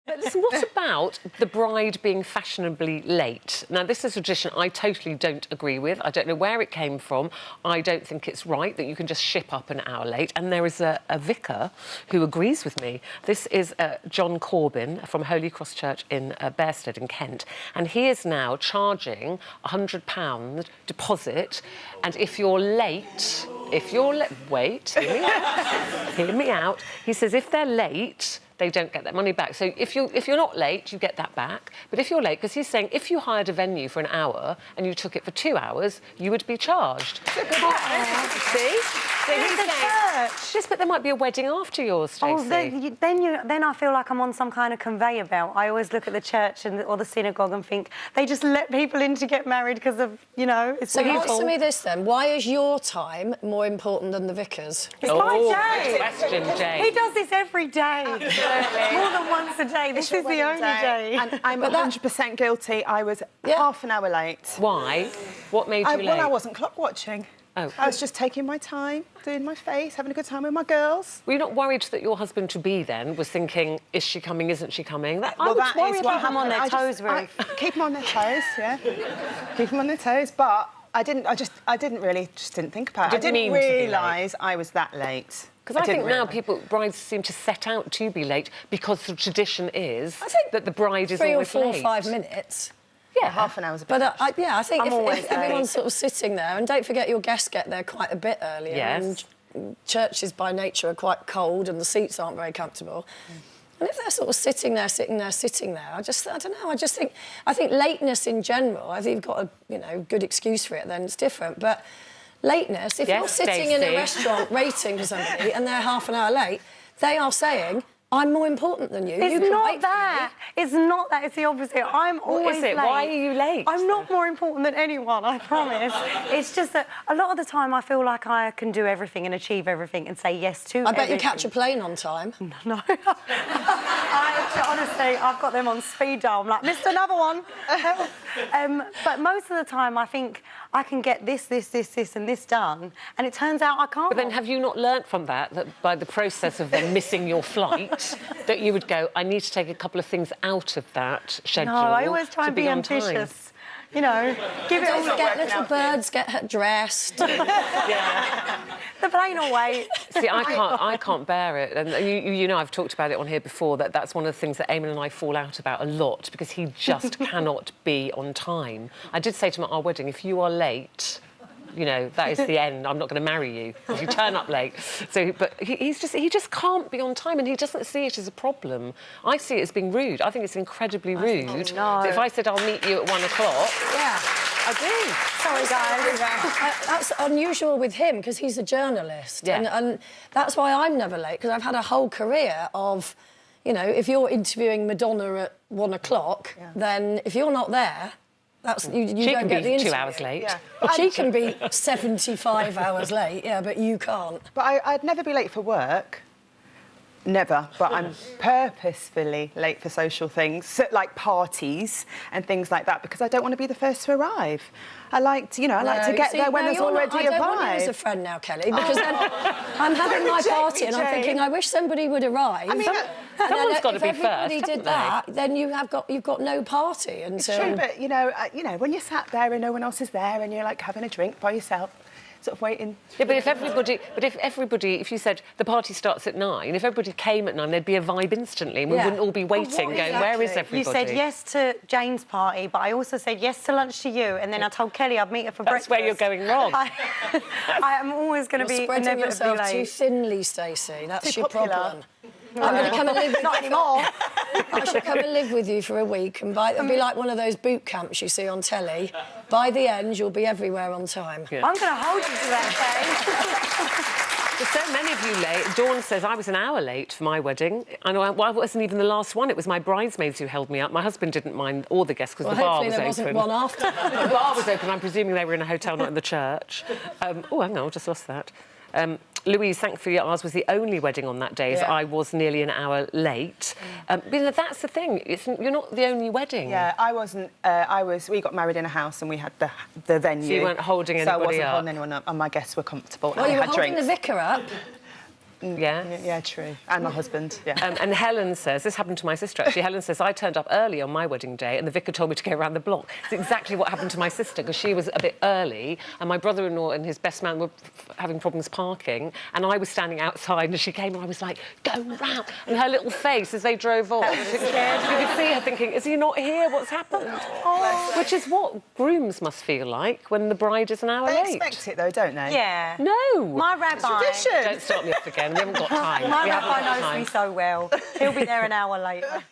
But listen, what about the bride being fashionably late? Now, this is a tradition I totally don't agree with. I don't know where it came from. I don't think it's right that you can just ship up an hour late. And there is a vicar who agrees with me. This is John Corbin from Holy Cross Church in Bearsted in Kent. And he is now charging £100 deposit. And if you're late... Wait, hear me out. He says if they're late, they don't get that money back. So if you're not late, you get that back. But if you're late, because he's saying if you hired a venue for an hour and you took it for 2 hours, you would be charged. It's a good point. See? So he's saying, yes, but there might be a wedding after yours, Stacey. Oh, then I feel like I'm on some kind of conveyor belt. I always look at the church or the synagogue and think they just let people in to get married because of, you know, it's so beautiful. answer me this then. Why is your time more important than the vicar's? It's my day. Good question, Jane. He does this every day. More than once a day. This is the only day. And I'm 100% guilty. I was half an hour late. Why? What made you late? Well, I wasn't clock watching. Oh. I was just taking my time, doing my face, having a good time with my girls. Were you not worried that your husband-to-be then was thinking, is she coming, isn't she coming? That is what them on their toes, Ruth. Keep them on their toes, yeah. Keep them on their toes, but I didn't really think about it. I didn't realise I was that late. Because I think now brides seem to set out to be late because the tradition is that the bride is always late. 3 or 4 5 minutes. Yeah, half an hour's a bit. But I think if everyone's sort of sitting there, and don't forget your guests get there quite a bit earlier. Yes. And churches by nature are quite cold and the seats aren't very comfortable. And if they're sort of sitting there, I don't know. I think lateness in general. I think you've got a good excuse for it. Then it's different, but. Lateness, if you're sitting in a restaurant waiting for somebody and they're half an hour late, they are saying, I'm more important than you. It's not that. It's not that. It's the opposite. I'm always late. Why are you late? I'm not more important than anyone, I promise. It's just that a lot of the time I feel like I can do everything and achieve everything and say yes to everything. I bet you catch a plane on time. No. Honestly, I've got them on speed dial. I'm like, missed another one. But most of the time I think I can get this, and this done, and it turns out I can't. But then have you not learnt from that by the process of them missing your flight, that you would go, I need to take a couple of things out of that schedule? No, I always try and be ambitious. You know, give it all. Get little birds, get her dressed. The plane will wait. See, I can't bear it. And you know, I've talked about it on here before, that's one of the things that Eamon and I fall out about a lot, because he just cannot be on time. I did say to him at our wedding, if you are late, you know, that is the end. I'm not going to marry you if you turn up late. So, but he just can't be on time, and he doesn't see it as a problem. I see it as being rude. I think it's incredibly rude. No. If I said I'll meet you at 1 o'clock, I do. Sorry, guys. That's unusual with him because he's a journalist, and that's why I'm never late, because I've had a whole career of, you know, if you're interviewing Madonna at 1 o'clock, then if you're not there. You don't get the interview. 2 hours late. Yeah. She can be 75 hours late, but you can't. But I'd never be late for work. Never. But I'm purposefully late for social things, like parties and things like that, because I don't want to be the first to arrive. I like to get there when there's already a vibe. I don't want you as a friend now, Kelly, because then I'm having my party and I'm thinking, I wish somebody would arrive. I mean, someone's got to be first. If everybody did that, then you've got no party until. It's true, but you know, when you're sat there and no one else is there and you're like having a drink by yourself, sort of waiting. Yeah, but if you said the party starts at 9, if everybody came at 9, there'd be a vibe instantly, and we wouldn't all be waiting, going, where is everybody? You said yes to Jane's party, but I also said yes to lunch to you, and then I told Kelly I'd meet her for breakfast. That's where you're going wrong. I am always going to be spreading yourself late. too thinly, Stacey. That's your popular. problem. I'm going to come and live with you. Not anymore. I should come and live with you for a week, and it'll be like one of those boot camps you see on telly. By the end, you'll be everywhere on time. Yeah. I'm going to hold you to that, There's so many of you late. Dawn says I was an hour late for my wedding. I wasn't even the last one. It was my bridesmaids who held me up. My husband didn't mind, or the guests, because the bar was open. Hopefully there wasn't one after. The bar was open. I'm presuming they were in a hotel, not in the church. Oh, hang on, I just lost that. Louise, thankfully, ours was the only wedding on that day, as I was nearly an hour late. But that's the thing, you're not the only wedding. Yeah, I wasn't. We got married in a house and we had the venue. So you weren't holding anybody up? So I wasn't holding anyone up, and my guests were comfortable. Well, you were holding the vicar up. Yeah. True. And my husband, yeah. And Helen says, this happened to my sister actually. Helen says, I turned up early on my wedding day and the vicar told me to go around the block. It's exactly what happened to my sister because she was a bit early and my brother-in-law and his best man were having problems parking and I was standing outside and she came and I was like, go round. And her little face as they drove off, you could see her thinking, is he not here? What's happened? Oh. Which is what grooms must feel like when the bride is an hour They late. expect it, though, don't they? Yeah. No. My rabbi... Tradition. Don't start me off again. We haven't got time. My We haven't rabbi got knows time. me so well. He'll be there an hour later.